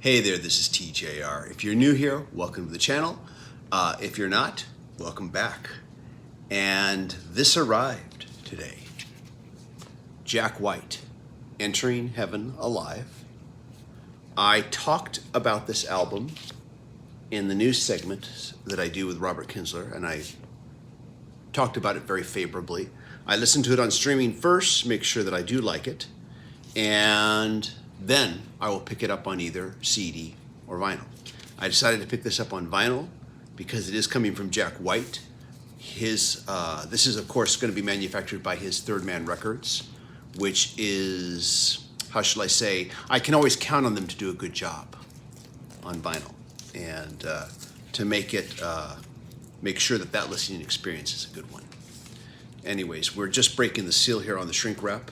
Hey there, this is TJR. If you're new here, welcome to the channel. If you're not, welcome back. And this arrived today. Jack White, Entering Heaven Alive. I talked about this album in the news segment that I do with Robert Kinsler, and I talked about it very favorably. I listened to it on streaming first, make sure that I do like it, and then I will pick it up on either CD or vinyl. I decided to pick this up on vinyl because it is coming from Jack White. This is, of course, going to be manufactured by his Third Man Records, which is, how shall I say, I can always count on them to do a good job on vinyl and to make sure that listening experience is a good one. Anyways, we're just breaking the seal here on the shrink wrap.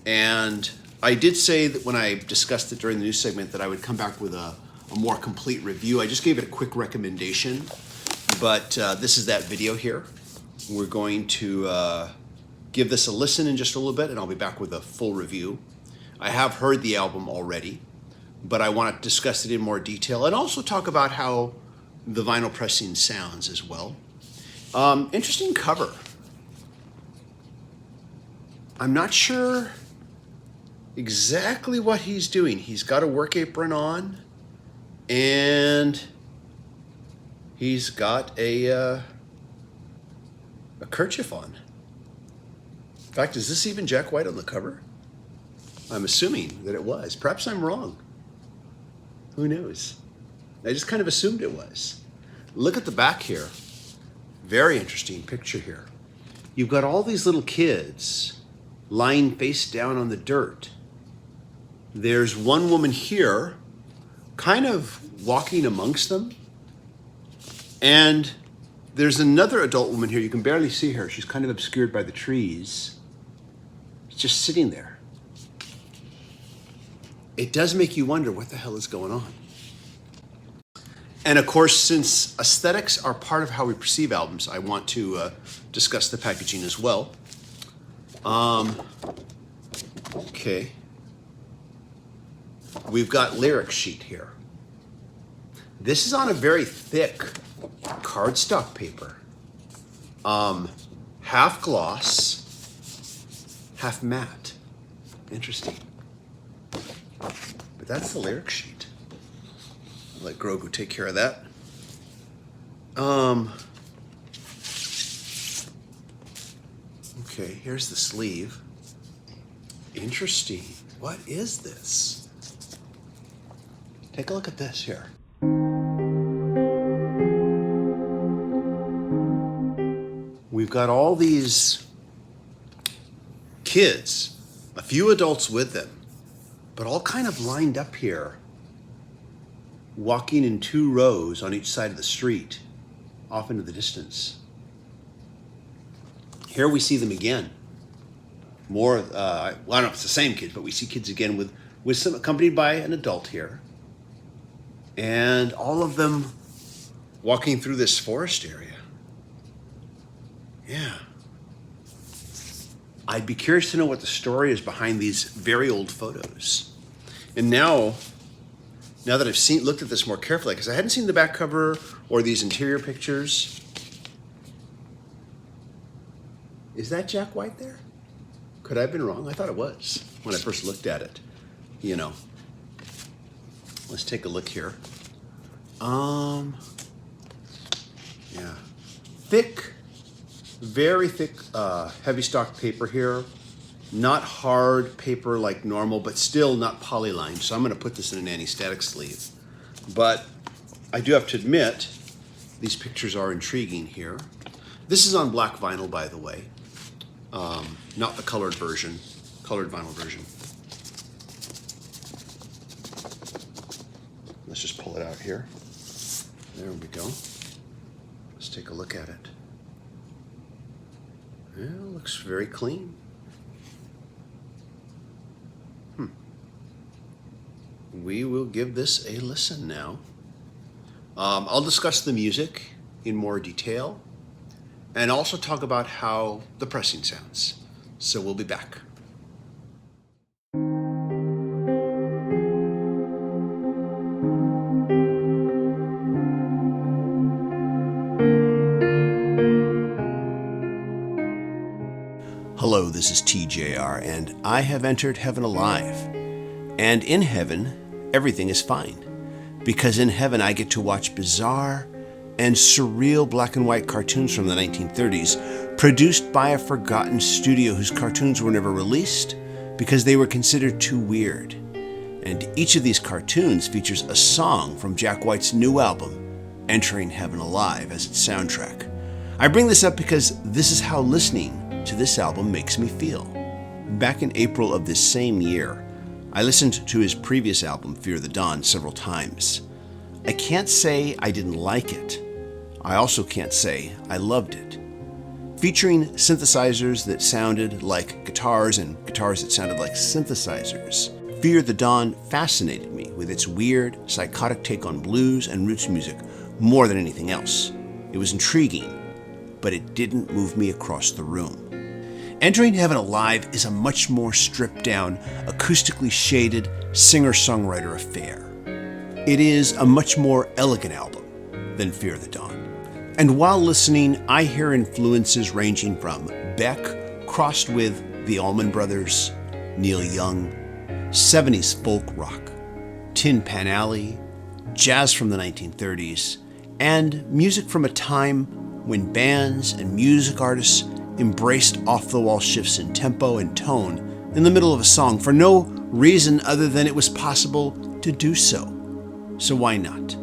And I did say that when I discussed it during the news segment that I would come back with a more complete review. I just gave it a quick recommendation, but this is that video here. We're going to give this a listen in just a little bit, and I'll be back with a full review. I have heard the album already, but I want to discuss it in more detail and also talk about how the vinyl pressing sounds as well. Interesting cover. I'm not sure exactly what he's doing. He's got a work apron on, and he's got a kerchief on. In fact, is this even Jack White on the cover? I'm assuming that it was. Perhaps I'm wrong. Who knows? I just kind of assumed it was. Look at the back here. Very interesting picture here. You've got all these little kids lying face down on the dirt. There's one woman here kind of walking amongst them. And there's another adult woman here. You can barely see her. She's kind of obscured by the trees. She's just sitting there. It does make you wonder what the hell is going on. And of course, since aesthetics are part of how we perceive albums, I want to discuss the packaging as well. Okay. We've got lyric sheet here. This is on a very thick cardstock paper. Half gloss, half matte. Interesting. But that's the lyric sheet. I'll let Grogu take care of that. Okay, here's the sleeve. Interesting. What is this? Take a look at this here. We've got all these kids, a few adults with them, but all kind of lined up here, walking in two rows on each side of the street, off into the distance. Here we see them again. More, I don't know if it's the same kids, but we see kids again with some accompanied by an adult here. And all of them walking through this forest area. Yeah. I'd be curious to know what the story is behind these very old photos. And now that I've looked at this more carefully, because I hadn't seen the back cover or these interior pictures. Is that Jack White there? Could I have been wrong? I thought it was when I first looked at it. You know. Let's take a look here. Yeah. Thick, very thick, heavy stock paper here. Not hard paper like normal, but still not polylined. So I'm going to put this in an anti-static sleeve. But I do have to admit, these pictures are intriguing here. This is on black vinyl, by the way. Not the colored vinyl version. Let's just pull it out here. There we go. Let's take a look at it. Yeah, it looks very clean. We will give this a listen now. I'll discuss the music in more detail and also talk about how the pressing sounds. So we'll be back. Hello, this is TJR, and I have entered heaven alive. And in heaven, everything is fine. Because in heaven, I get to watch bizarre and surreal black and white cartoons from the 1930s, produced by a forgotten studio whose cartoons were never released because they were considered too weird. And each of these cartoons features a song from Jack White's new album, Entering Heaven Alive, as its soundtrack. I bring this up because this is how listening to this album makes me feel. Back in April of this same year, I listened to his previous album, Fear the Dawn, several times. I can't say I didn't like it. I also can't say I loved it. Featuring synthesizers that sounded like guitars and guitars that sounded like synthesizers, Fear the Dawn fascinated me with its weird, psychotic take on blues and roots music more than anything else. It was intriguing, but it didn't move me across the room. Entering Heaven Alive is a much more stripped-down, acoustically shaded singer-songwriter affair. It is a much more elegant album than Fear the Dawn. And while listening, I hear influences ranging from Beck crossed with the Allman Brothers, Neil Young, 70s folk rock, Tin Pan Alley, jazz from the 1930s, and music from a time when bands and music artists embraced off-the-wall shifts in tempo and tone in the middle of a song for no reason other than it was possible to do so. So why not?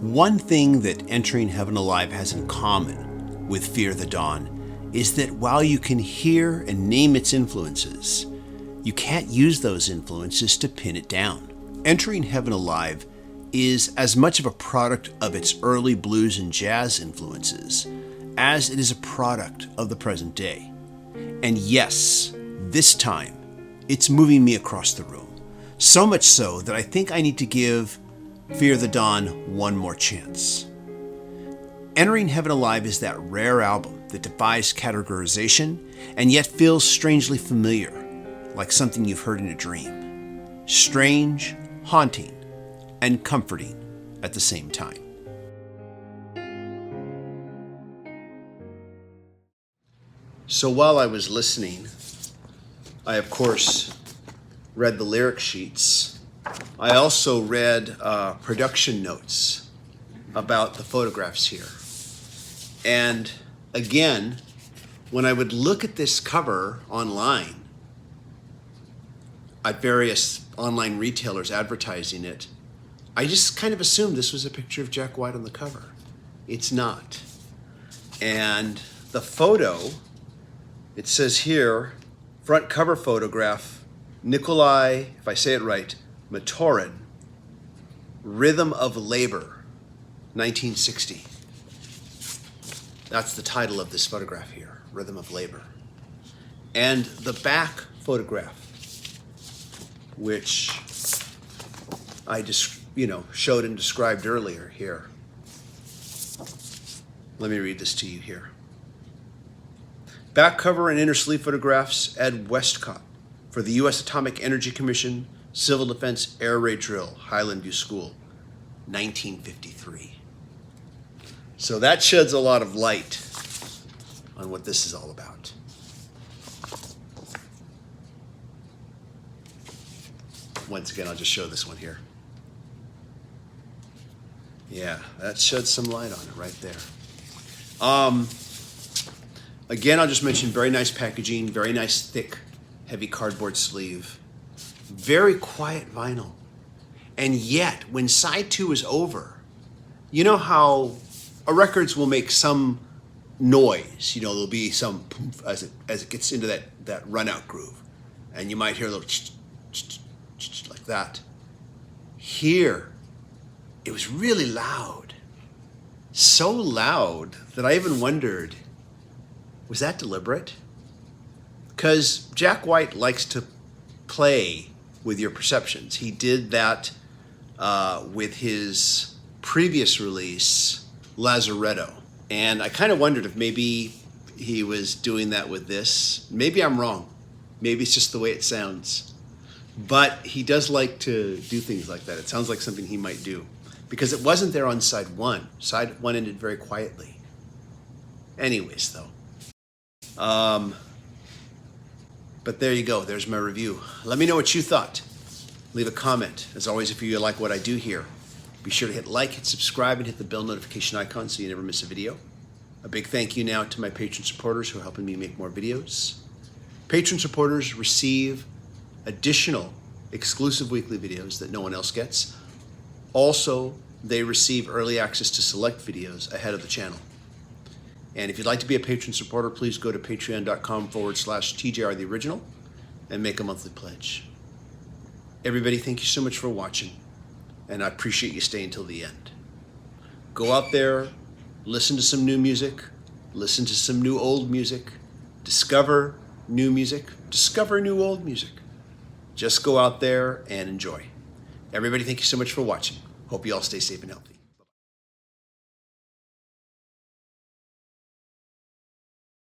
One thing that Entering Heaven Alive has in common with Fear the Dawn is that while you can hear and name its influences, you can't use those influences to pin it down. Entering Heaven Alive is as much of a product of its early blues and jazz influences as it is a product of the present day. And yes, this time, it's moving me across the room. So much so that I think I need to give Fear the Dawn one more chance. Entering Heaven Alive is that rare album that defies categorization and yet feels strangely familiar, like something you've heard in a dream. Strange, haunting, and comforting at the same time. So while I was listening, I of course read the lyric sheets. I also read production notes about the photographs here. And again, when I would look at this cover online, at various online retailers advertising it, I just kind of assumed this was a picture of Jack White on the cover. It's not. And the photo, it says here, front cover photograph, Nikolai, if I say it right, Matorin, Rhythm of Labor, 1960. That's the title of this photograph here, Rhythm of Labor. And the back photograph, which I just, showed and described earlier here. Let me read this to you here. Back cover and inner sleeve photographs, Ed Westcott, for the U.S. Atomic Energy Commission, Civil Defense Air Raid Drill, Highland View School, 1953. So that sheds a lot of light on what this is all about. Once again, I'll just show this one here. Yeah, that sheds some light on it right there. Again, I'll just mention very nice packaging, very nice thick, heavy cardboard sleeve, very quiet vinyl. And yet, when side 2 is over, you know how records will make some noise, there'll be some poof as it gets into that run out groove. And you might hear a little like that. Here, it was really loud. So loud that I even wondered, was that deliberate? Because Jack White likes to play with your perceptions. He did that with his previous release, Lazaretto. And I kind of wondered if maybe he was doing that with this. Maybe I'm wrong. Maybe it's just the way it sounds. But he does like to do things like that. It sounds like something he might do. Because it wasn't there on side 1. Side 1 ended very quietly. Anyways, though. But there you go. There's my review. Let me know what you thought. Leave a comment. As always, if you like what I do here, be sure to hit like, hit subscribe, and hit the bell notification icon so you never miss a video. A big thank you now to my patron supporters who are helping me make more videos. Patron supporters receive additional exclusive weekly videos that no one else gets. Also, they receive early access to select videos ahead of the channel. And if you'd like to be a patron supporter, please go to patreon.com/TJR the original and make a monthly pledge. Everybody, thank you so much for watching, and I appreciate you staying till the end. Go out there, listen to some new music, listen to some new old music, discover new music, discover new old music. Just go out there and enjoy. Everybody, thank you so much for watching. Hope you all stay safe and healthy.